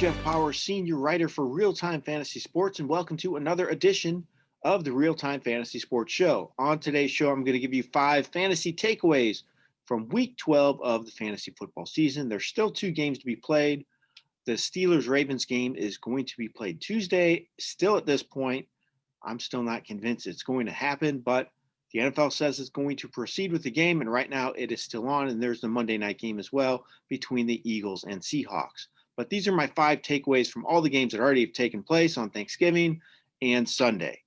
Jeff Paur, senior writer for RealTime Fantasy Sports, and welcome to another edition of the RealTime Fantasy Sports Show. On today's show, I'm going to give you 5 fantasy takeaways from Week 12 of the fantasy football season. There's still 2 games to be played. The Steelers-Ravens game is going to be played Tuesday. Still at this point, I'm still not convinced it's going to happen, but the NFL says it's going to proceed with the game, and right now it is still on, and there's the Monday night game as well between the Eagles and Seahawks. But these are my 5 takeaways from all the games that already have taken place on Thanksgiving and Sunday.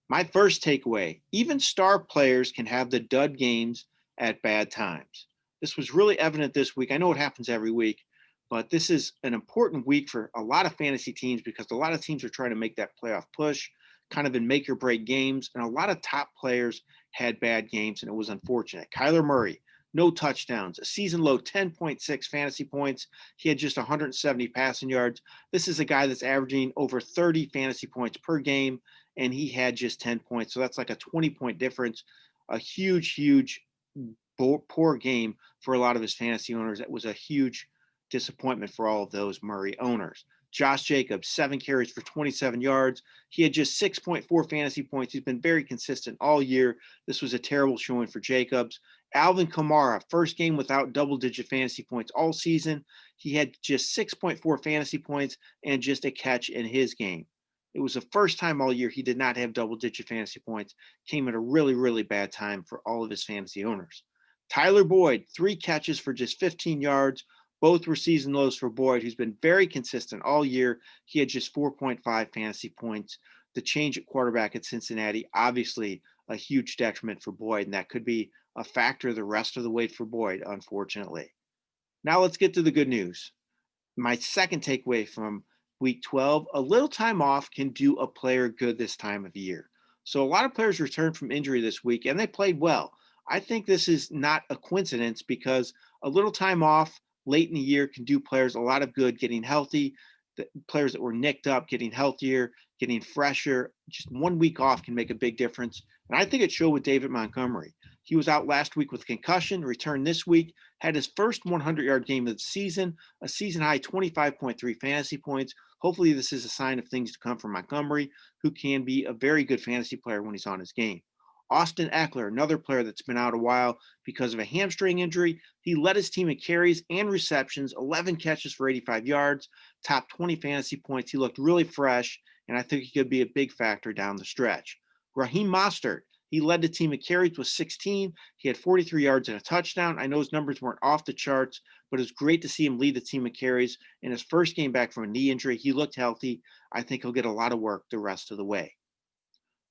My first takeaway, even star players can have the dud games at bad times. This was really evident this week. I know it happens every week, but this is an important week for a lot of fantasy teams because a lot of teams are trying to make that playoff push, kind of in make or break games, and a lot of top players had bad games, and it was unfortunate. Kyler Murray, no touchdowns, a season low 10.6 fantasy points. He had just 170 passing yards. This is a guy that's averaging over 30 fantasy points per game, and he had just 10 points. So that's like a 20-point difference. A huge poor game for a lot of his fantasy owners. That was a huge disappointment for all of those Murray owners. Josh Jacobs, 7 carries for 27 yards. He had just 6.4 fantasy points. He's been very consistent all year. This was a terrible showing for Jacobs. Alvin Kamara, first game without double-digit fantasy points all season. He had just 6.4 fantasy points and just a catch in his game. It was the first time all year he did not have double-digit fantasy points. Came at a really bad time for all of his fantasy owners. Tyler Boyd, 3 catches for just 15 yards. Both were season lows for Boyd, who's been very consistent all year. He had just 4.5 fantasy points. The change at quarterback at Cincinnati, obviously a huge detriment for Boyd, and that could be a factor the rest of the way for Boyd, unfortunately. Now let's get to the good news. My second takeaway from Week 12, a little time off can do a player good this time of year. So a lot of players returned from injury this week, and they played well. I think this is not a coincidence because a little time off late in the year can do players a lot of good getting healthy. The players that were nicked up getting healthier, getting fresher. Just 1 week off can make a big difference. And I think it showed with David Montgomery. He was out last week with concussion, returned this week, had his first 100-yard game of the season, a season-high 25.3 fantasy points. Hopefully this is a sign of things to come from Montgomery, who can be a very good fantasy player when he's on his game. Austin Ekeler, another player that's been out a while because of a hamstring injury. He led his team in carries and receptions, 11 catches for 85 yards, top 20 fantasy points. He looked really fresh, and I think he could be a big factor down the stretch. Raheem Mostert, he led the team in carries with 16. He had 43 yards and a touchdown. I know his numbers weren't off the charts, but it was great to see him lead the team in carries. In his first game back from a knee injury, he looked healthy. I think he'll get a lot of work the rest of the way.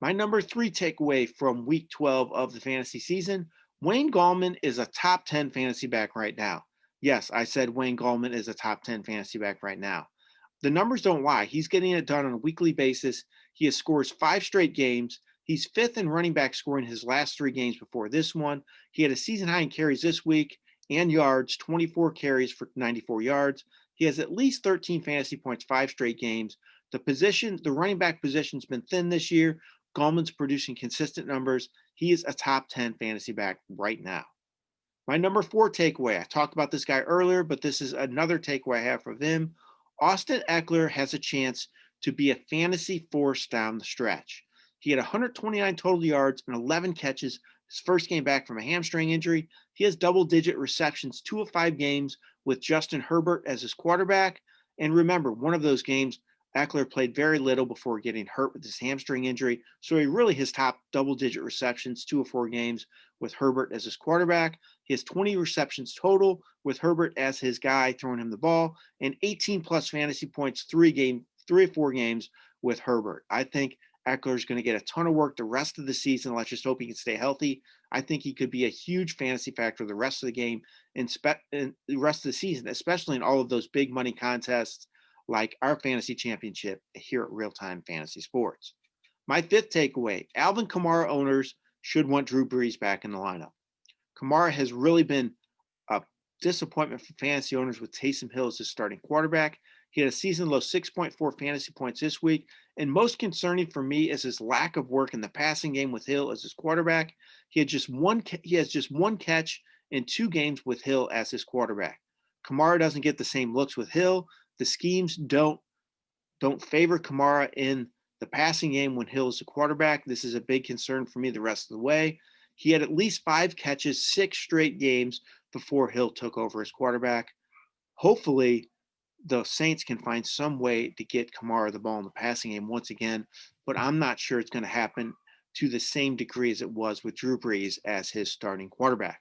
My number 3 takeaway from Week 12 of the fantasy season, Wayne Gallman is a top 10 fantasy back right now. Yes, I said Wayne Gallman is a top 10 fantasy back right now. The numbers don't lie. He's getting it done on a weekly basis. He has scores 5 straight games. He's 5th in running back scoring his last 3 games before this one. He had a season high in carries this week and yards, 24 carries for 94 yards. He has at least 13 fantasy points, 5 straight games. The running back position's been thin this year. Gallman's producing consistent numbers. He is a top 10 fantasy back right now. My number 4 takeaway, I talked about this guy earlier, but this is another takeaway I have from him. Austin Ekeler has a chance to be a fantasy force down the stretch. He had 129 total yards and 11 catches his first game back from a hamstring injury. He has double-digit receptions 2 of 5 games with Justin Herbert as his quarterback. And remember, one of those games, Eckler played very little before getting hurt with his hamstring injury. So he really has top double-digit receptions 2 of 4 games with Herbert as his quarterback. He has 20 receptions total with Herbert as his guy throwing him the ball, and 18-plus fantasy points 3 or 4 games with Herbert. I think Eckler is going to get a ton of work the rest of the season. Let's just hope he can stay healthy. I think he could be a huge fantasy factor the rest of the game and the rest of the season, especially in all of those big money contests like our fantasy championship here at RealTime Fantasy Sports. My 5th takeaway, Alvin Kamara owners should want Drew Brees back in the lineup. Kamara has really been a disappointment for fantasy owners with Taysom Hill as his starting quarterback. He had a season-low 6.4 fantasy points this week, and most concerning for me is his lack of work in the passing game with Hill as his quarterback. He has just one catch in 2 games with Hill as his quarterback. Kamara doesn't get the same looks with Hill. The schemes don't favor Kamara in the passing game when Hill is the quarterback. This is a big concern for me the rest of the way. He had at least 5 catches, 6 straight games before Hill took over as quarterback. Hopefully, the Saints can find some way to get Kamara the ball in the passing game once again, but I'm not sure it's going to happen to the same degree as it was with Drew Brees as his starting quarterback.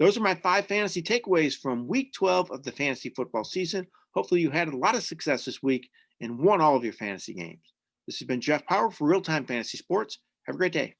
Those are my 5 fantasy takeaways from week 12 of the fantasy football season. Hopefully, you had a lot of success this week and won all of your fantasy games. This has been Jeff Paur for RealTime Fantasy Sports. Have a great day.